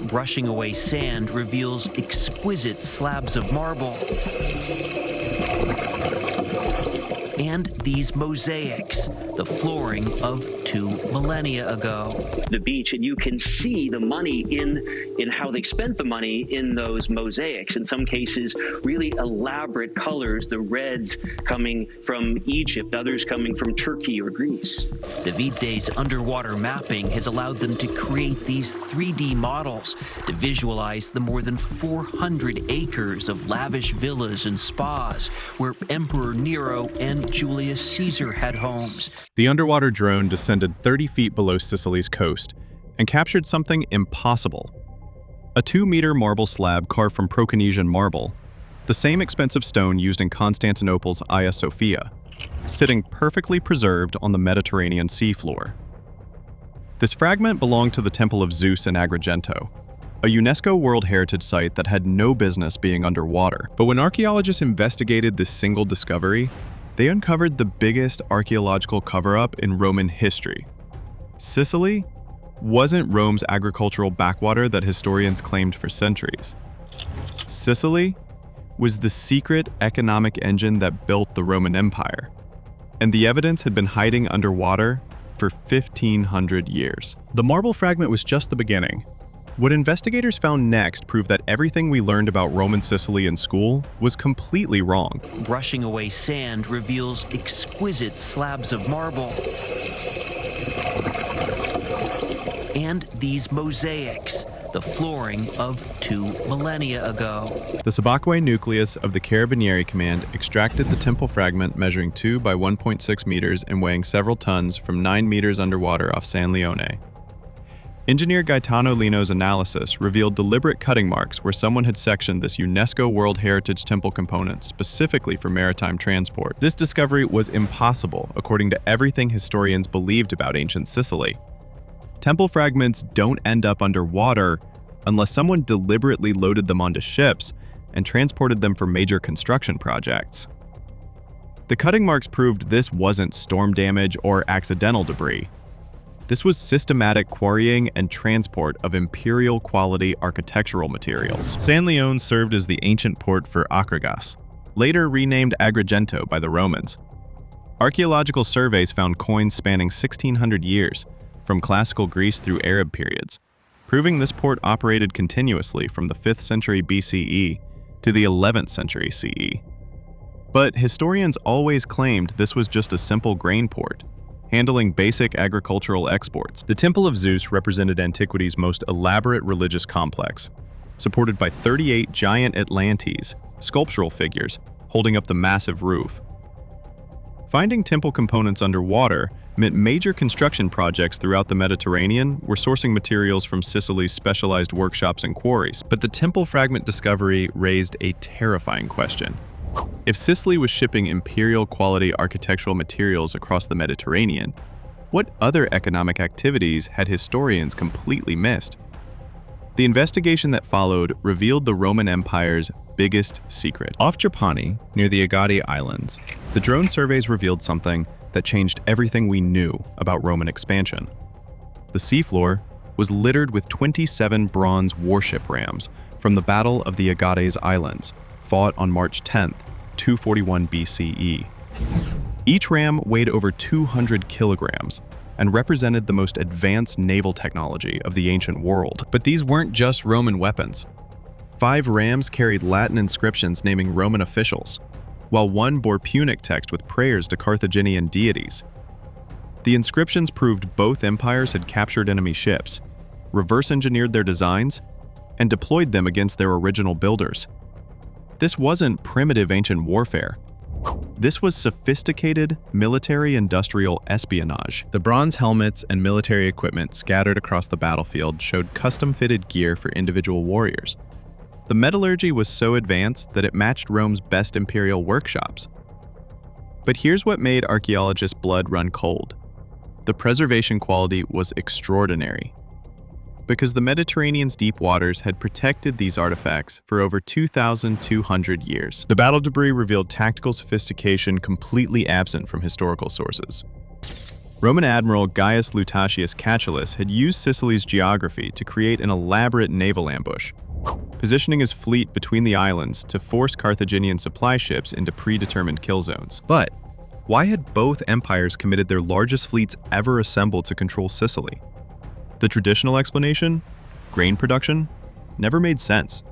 Brushing away sand reveals exquisite slabs of marble. And these mosaics, the flooring of 2 millennia ago. The beach, and you can see the money in how they spent the money in those mosaics. In some cases, really elaborate colors, the reds coming from Egypt, others coming from Turkey or Greece. David's underwater mapping has allowed them to create these 3D models to visualize the more than 400 acres of lavish villas and spas where Emperor Nero and Julius Caesar had homes. The underwater drone descended 30 feet below Sicily's coast and captured something impossible. A 2-meter marble slab carved from Proconnesian marble, the same expensive stone used in Constantinople's Hagia Sophia, sitting perfectly preserved on the Mediterranean seafloor. This fragment belonged to the Temple of Zeus in Agrigento, a UNESCO World Heritage Site that had no business being underwater. But when archaeologists investigated this single discovery, they uncovered the biggest archaeological cover-up in Roman history. Sicily wasn't Rome's agricultural backwater that historians claimed for centuries. Sicily was the secret economic engine that built the Roman Empire, and the evidence had been hiding underwater for 1,500 years. The marble fragment was just the beginning. What investigators found next proved that everything we learned about Roman Sicily in school was completely wrong. Brushing away sand reveals exquisite slabs of marble. And these mosaics, the flooring of 2 millennia ago. The Sabacque nucleus of the Carabinieri Command extracted the temple fragment measuring 2 by 1.6 meters and weighing several tons from 9 meters underwater off San Leone. Engineer Gaetano Lino's analysis revealed deliberate cutting marks where someone had sectioned this UNESCO World Heritage Temple component specifically for maritime transport. This discovery was impossible, according to everything historians believed about ancient Sicily. Temple fragments don't end up underwater unless someone deliberately loaded them onto ships and transported them for major construction projects. The cutting marks proved this wasn't storm damage or accidental debris. This was systematic quarrying and transport of imperial-quality architectural materials. San Leone served as the ancient port for Akragas, later renamed Agrigento by the Romans. Archaeological surveys found coins spanning 1,600 years, from classical Greece through Arab periods, proving this port operated continuously from the 5th century BCE to the 11th century CE. But historians always claimed this was just a simple grain port, handling basic agricultural exports. The Temple of Zeus represented antiquity's most elaborate religious complex, supported by 38 giant Atlantes, sculptural figures, holding up the massive roof. Finding temple components underwater meant major construction projects throughout the Mediterranean were sourcing materials from Sicily's specialized workshops and quarries. But the temple fragment discovery raised a terrifying question. If Sicily was shipping imperial-quality architectural materials across the Mediterranean, what other economic activities had historians completely missed? The investigation that followed revealed the Roman Empire's biggest secret. Off Trapani, near the Agadi Islands, the drone surveys revealed something that changed everything we knew about Roman expansion. The seafloor was littered with 27 bronze warship rams from the Battle of the Agades Islands, fought on March 10th, 241 BCE. Each ram weighed over 200 kilograms and represented the most advanced naval technology of the ancient world. But these weren't just Roman weapons. 5 rams carried Latin inscriptions naming Roman officials, while one bore Punic text with prayers to Carthaginian deities. The inscriptions proved both empires had captured enemy ships, reverse-engineered their designs, and deployed them against their original builders. This wasn't primitive ancient warfare. This was sophisticated military-industrial espionage. The bronze helmets and military equipment scattered across the battlefield showed custom-fitted gear for individual warriors. The metallurgy was so advanced that it matched Rome's best imperial workshops. But here's what made archaeologists' blood run cold. The preservation quality was extraordinary, because the Mediterranean's deep waters had protected these artifacts for over 2,200 years. The battle debris revealed tactical sophistication completely absent from historical sources. Roman Admiral Gaius Lutatius Catulus had used Sicily's geography to create an elaborate naval ambush, positioning his fleet between the islands to force Carthaginian supply ships into predetermined kill zones. But why had both empires committed their largest fleets ever assembled to control Sicily? The traditional explanation, grain production, never made sense.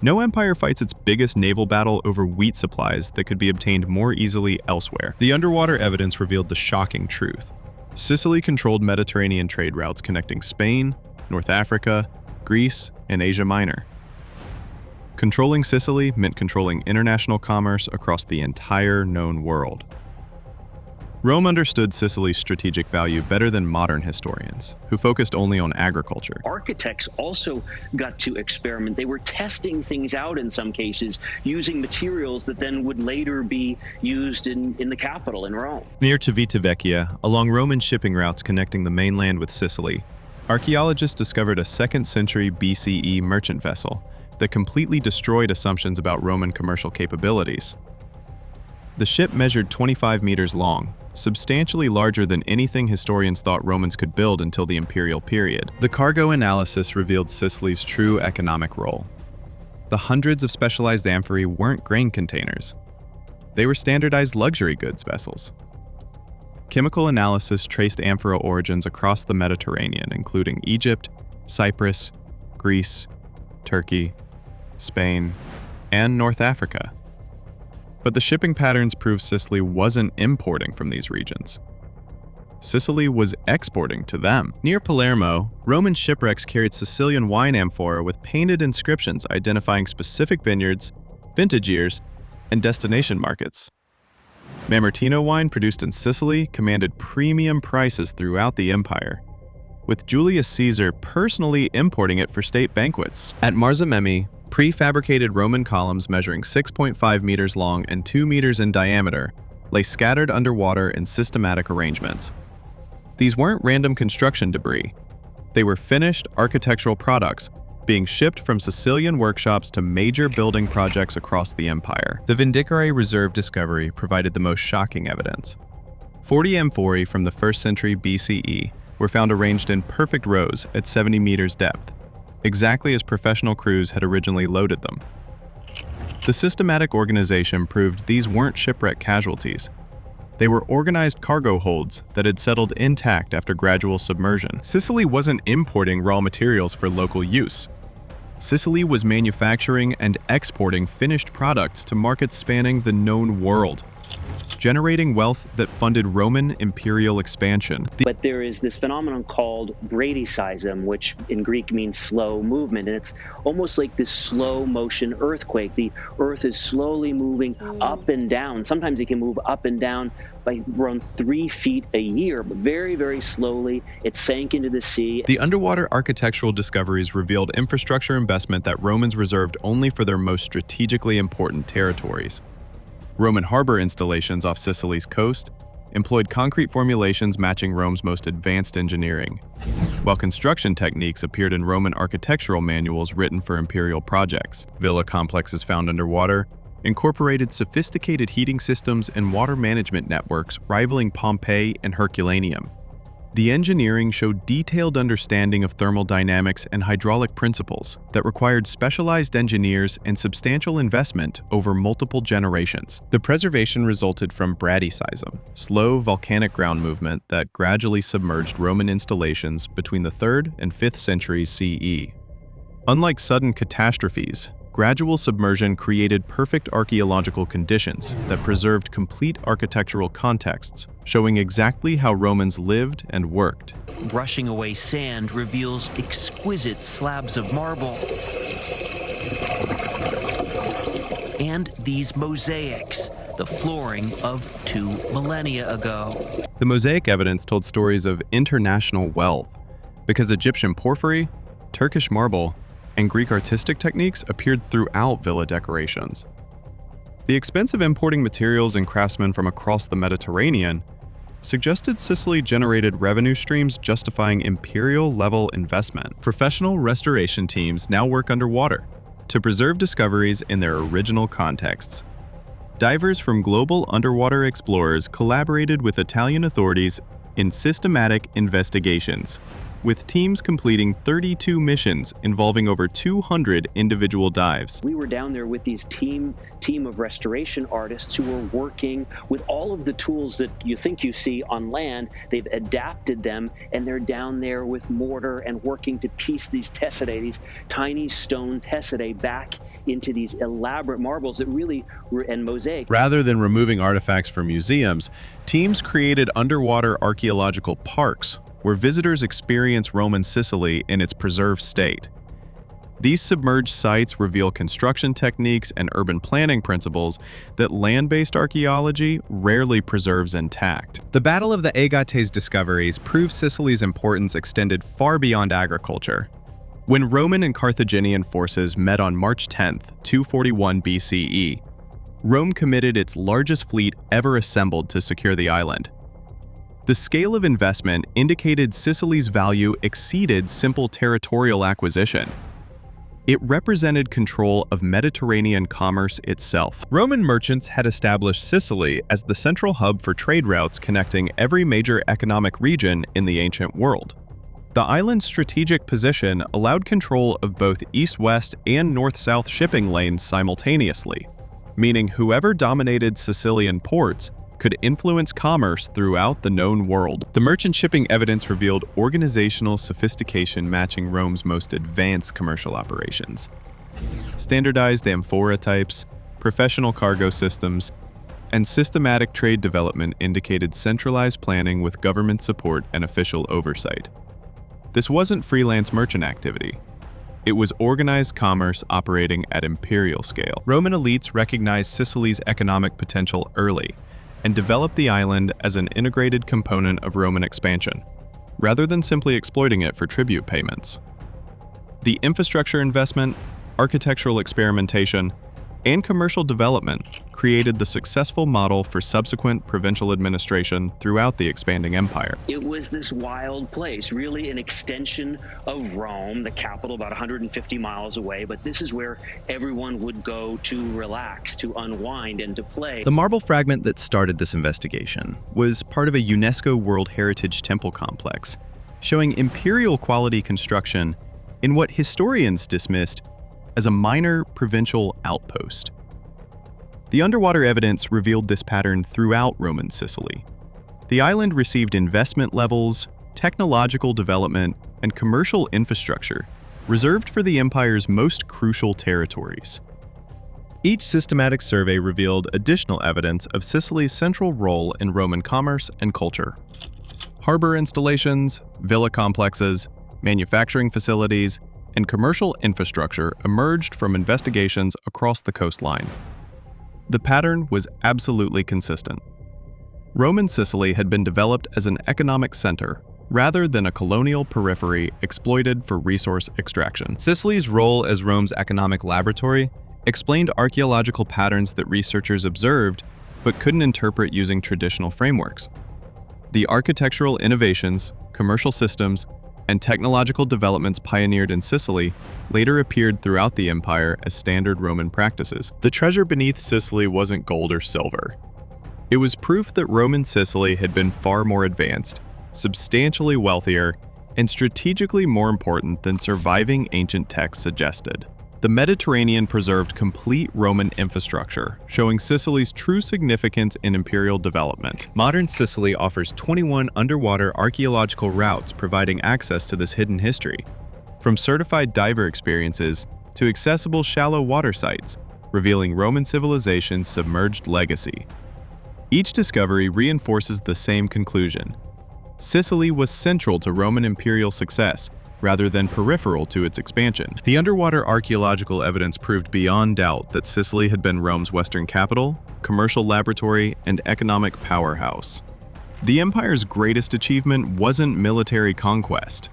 No empire fights its biggest naval battle over wheat supplies that could be obtained more easily elsewhere. The underwater evidence revealed the shocking truth. Sicily controlled Mediterranean trade routes connecting Spain, North Africa, Greece, and Asia Minor. Controlling Sicily meant controlling international commerce across the entire known world. Rome understood Sicily's strategic value better than modern historians, who focused only on agriculture. Architects also got to experiment. They were testing things out in some cases, using materials that then would later be used in the capital, in Rome. Near Civitavecchia, along Roman shipping routes connecting the mainland with Sicily, archaeologists discovered a 2nd century BCE merchant vessel that completely destroyed assumptions about Roman commercial capabilities. The ship measured 25 meters long, substantially larger than anything historians thought Romans could build until the imperial period. The cargo analysis revealed Sicily's true economic role. The hundreds of specialized amphorae weren't grain containers. They were standardized luxury goods vessels. Chemical analysis traced amphora origins across the Mediterranean, including Egypt, Cyprus, Greece, Turkey, Spain, and North Africa. But the shipping patterns prove Sicily wasn't importing from these regions. Sicily was exporting to them. Near Palermo, Roman shipwrecks carried Sicilian wine amphora with painted inscriptions identifying specific vineyards, vintage years, and destination markets. Mamertino wine produced in Sicily commanded premium prices throughout the empire, with Julius Caesar personally importing it for state banquets. At Marzamemi, prefabricated Roman columns measuring 6.5 meters long and 2 meters in diameter lay scattered underwater in systematic arrangements. These weren't random construction debris. They were finished architectural products being shipped from Sicilian workshops to major building projects across the empire. The Vindicare Reserve discovery provided the most shocking evidence. 40 amphorae from the 1st century BCE were found arranged in perfect rows at 70 meters depth, exactly as professional crews had originally loaded them. The systematic organization proved these weren't shipwreck casualties. They were organized cargo holds that had settled intact after gradual submersion. Sicily wasn't importing raw materials for local use. Sicily was manufacturing and exporting finished products to markets spanning the known world, generating wealth that funded Roman imperial expansion. But there is this phenomenon called bradyseism, which in Greek means slow movement, and it's almost like this slow motion earthquake. The earth is slowly moving up and down. Sometimes it can move up and down by around 3 feet a year, but very, very slowly. It sank into the sea. The underwater architectural discoveries revealed infrastructure investment that Romans reserved only for their most strategically important territories. Roman harbor installations off Sicily's coast employed concrete formulations matching Rome's most advanced engineering, while construction techniques appeared in Roman architectural manuals written for imperial projects. Villa complexes found underwater incorporated sophisticated heating systems and water management networks rivaling Pompeii and Herculaneum. The engineering showed detailed understanding of thermodynamics and hydraulic principles that required specialized engineers and substantial investment over multiple generations. The preservation resulted from bradyseism, slow volcanic ground movement that gradually submerged Roman installations between the 3rd and 5th centuries CE. Unlike sudden catastrophes, gradual submersion created perfect archaeological conditions that preserved complete architectural contexts, showing exactly how Romans lived and worked. Brushing away sand reveals exquisite slabs of marble. And these mosaics, the flooring of 2 millennia ago. The mosaic evidence told stories of international wealth, because Egyptian porphyry, Turkish marble, and Greek artistic techniques appeared throughout villa decorations. The expense of importing materials and craftsmen from across the Mediterranean suggested Sicily generated revenue streams justifying imperial-level investment. Professional restoration teams now work underwater to preserve discoveries in their original contexts. Divers from global underwater explorers collaborated with Italian authorities in systematic investigations, with teams completing 32 missions involving over 200 individual dives. We were down there with these team of restoration artists who were working with all of the tools that you think you see on land. They've adapted them, and they're down there with mortar and working to piece these tessidae, these tiny stone tessidae, back into these elaborate marbles that really were, and mosaic. Rather than removing artifacts from museums, teams created underwater archaeological parks where visitors experience Roman Sicily in its preserved state. These submerged sites reveal construction techniques and urban planning principles that land-based archaeology rarely preserves intact. The Battle of the Agates discoveries proves Sicily's importance extended far beyond agriculture. When Roman and Carthaginian forces met on March 10, 241 BCE, Rome committed its largest fleet ever assembled to secure the island. The scale of investment indicated Sicily's value exceeded simple territorial acquisition. It represented control of Mediterranean commerce itself. Roman merchants had established Sicily as the central hub for trade routes connecting every major economic region in the ancient world. The island's strategic position allowed control of both east-west and north-south shipping lanes simultaneously, meaning whoever dominated Sicilian ports could influence commerce throughout the known world. The merchant shipping evidence revealed organizational sophistication matching Rome's most advanced commercial operations. Standardized amphora types, professional cargo systems, and systematic trade development indicated centralized planning with government support and official oversight. This wasn't freelance merchant activity. It was organized commerce operating at imperial scale. Roman elites recognized Sicily's economic potential early and developed the island as an integrated component of Roman expansion, rather than simply exploiting it for tribute payments. The infrastructure investment, architectural experimentation, and commercial development created the successful model for subsequent provincial administration throughout the expanding empire. It was this wild place, really an extension of Rome, the capital about 150 miles away, but this is where everyone would go to relax, to unwind, and to play. The marble fragment that started this investigation was part of a UNESCO World Heritage Temple complex, showing imperial quality construction in what historians dismissed as a minor provincial outpost. The underwater evidence revealed this pattern throughout Roman Sicily. The island received investment levels, technological development, and commercial infrastructure reserved for the empire's most crucial territories. Each systematic survey revealed additional evidence of Sicily's central role in Roman commerce and culture. Harbor installations, villa complexes, manufacturing facilities, and commercial infrastructure emerged from investigations across the coastline. The pattern was absolutely consistent. Roman Sicily had been developed as an economic center rather than a colonial periphery exploited for resource extraction. Sicily's role as Rome's economic laboratory explained archaeological patterns that researchers observed but couldn't interpret using traditional frameworks. The architectural innovations, commercial systems, and technological developments pioneered in Sicily later appeared throughout the empire as standard Roman practices. The treasure beneath Sicily wasn't gold or silver. It was proof that Roman Sicily had been far more advanced, substantially wealthier, and strategically more important than surviving ancient texts suggested. The Mediterranean preserved complete Roman infrastructure, showing Sicily's true significance in imperial development. Modern Sicily offers 21 underwater archaeological routes providing access to this hidden history, from certified diver experiences to accessible shallow water sites, revealing Roman civilization's submerged legacy. Each discovery reinforces the same conclusion. Sicily was central to Roman imperial success, rather than peripheral to its expansion. The underwater archaeological evidence proved beyond doubt that Sicily had been Rome's western capital, commercial laboratory, and economic powerhouse. The empire's greatest achievement wasn't military conquest.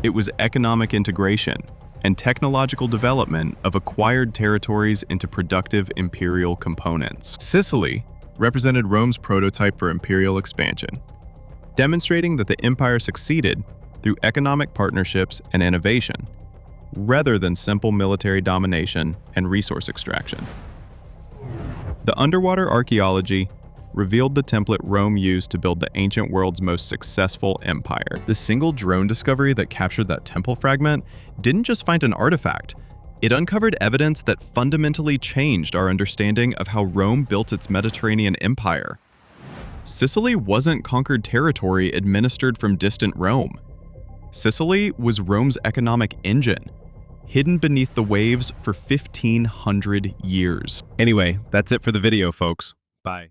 It was economic integration and technological development of acquired territories into productive imperial components. Sicily represented Rome's prototype for imperial expansion, demonstrating that the empire succeeded through economic partnerships and innovation, rather than simple military domination and resource extraction. The underwater archaeology, revealed the template Rome used to build the ancient world's most successful empire. The single drone discovery that captured that temple fragment didn't just find an artifact, it uncovered evidence that fundamentally changed our understanding of how Rome built its Mediterranean empire. Sicily wasn't conquered territory administered from distant Rome. Sicily was Rome's economic engine, hidden beneath the waves for 1,500 years. Anyway, that's it for the video, folks. Bye.